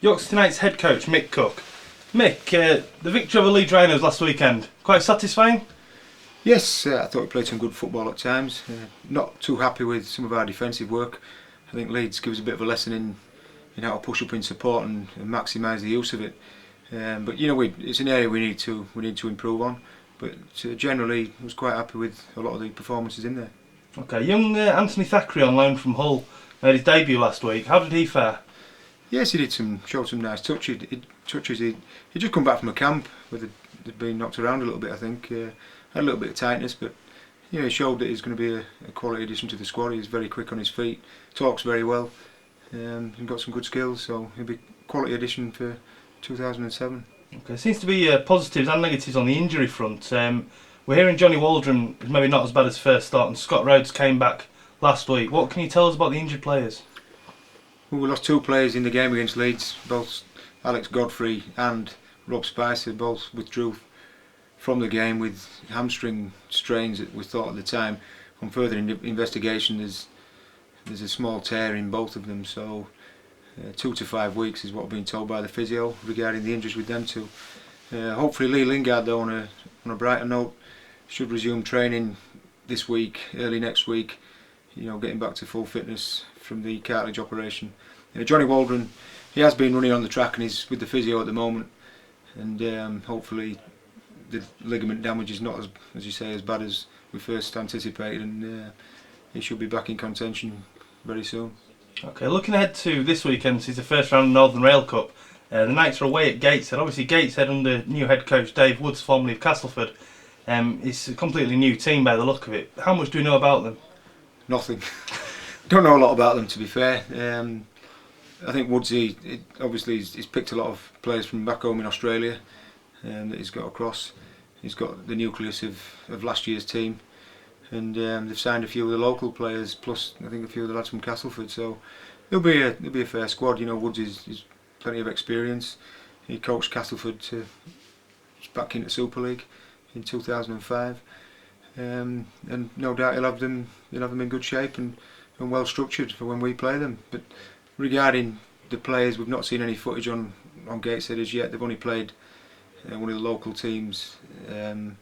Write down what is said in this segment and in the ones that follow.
Yorkshire United's head coach Mick Cook. Mick, the victory over Leeds Rhinos last weekend, quite satisfying? Yes, I thought we played some good football at times. Not too happy with some of our defensive work. I think Leeds gives us a bit of a lesson in how to push up in support and maximise the use of it. But you know, it's an area we need to improve on. But generally, I was quite happy with a lot of the performances in there. Okay, young Anthony Thackeray on loan from Hull made his debut last week. How did he fare? Yes, he showed some nice touches. He'd just come back from a camp where they'd been knocked around a little bit. I think had a little bit of tightness, but you know, he showed that he's going to be a quality addition to the squad. He's very quick on his feet, talks very well, and got some good skills. So he'll be a quality addition for 2007. Okay, seems to be positives and negatives on the injury front. We're hearing Johnny Waldron is maybe not as bad as first start, and Scott Rhodes came back last week. What can you tell us about the injured players? Well, we lost two players in the game against Leeds. Both Alex Godfrey and Rob Spicer both withdrew from the game with hamstring strains that we thought at the time. On further investigation, there's a small tear in both of them. So 2 to 5 weeks is what we've been told by the physio regarding the injuries with them two. Hopefully Lee Lingard, though, on a brighter note, should resume training this week, early next week. You know, getting back to full fitness from the cartilage operation. Johnny Waldron, he has been running on the track and he's with the physio at the moment, and hopefully the ligament damage is not as you say, as bad as we first anticipated, and he should be back in contention very soon. Okay, looking ahead to this weekend, it's the first round of the Northern Rail Cup. The Knights are away at Gateshead. Obviously Gateshead under new head coach Dave Woods, formerly of Castleford. It's a completely new team by the look of it. How much do you know about them? Nothing. Don't know a lot about them, to be fair. I think Woodsy, obviously he's picked a lot of players from back home in Australia that he's got across. He's got the nucleus of last year's team, and they've signed a few of the local players, plus I think a few of the lads from Castleford. So it'll be a fair squad. You know, Woods is plenty of experience. He coached Castleford back into Super League in 2005. And no doubt he'll have them in good shape and well structured for when we play them. But regarding the players, we've not seen any footage on Gateshead as yet. They've only played one of the local teams, and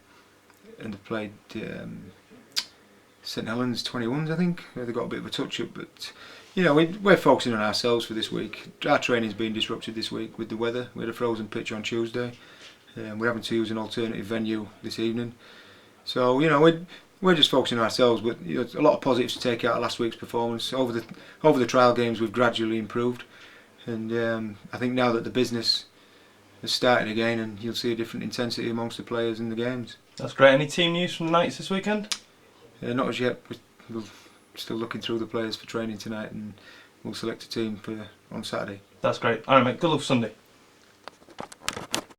they've played St Helens 21s, I think. They've got a bit of a touch up, but you know, we're focusing on ourselves for this week. Our training's been disrupted this week with the weather. We had a frozen pitch on Tuesday. We're having to use an alternative venue this evening. So you know, we're just focusing on ourselves, but you know, a lot of positives to take out of last week's performance. Over the trial games, we've gradually improved, and I think now that the business has started again, and you'll see a different intensity amongst the players in the games. That's great. Any team news from the Knights this weekend? Not as yet. We're still looking through the players for training tonight, and we'll select a team on Saturday. That's great. All right, mate. Good luck for Sunday.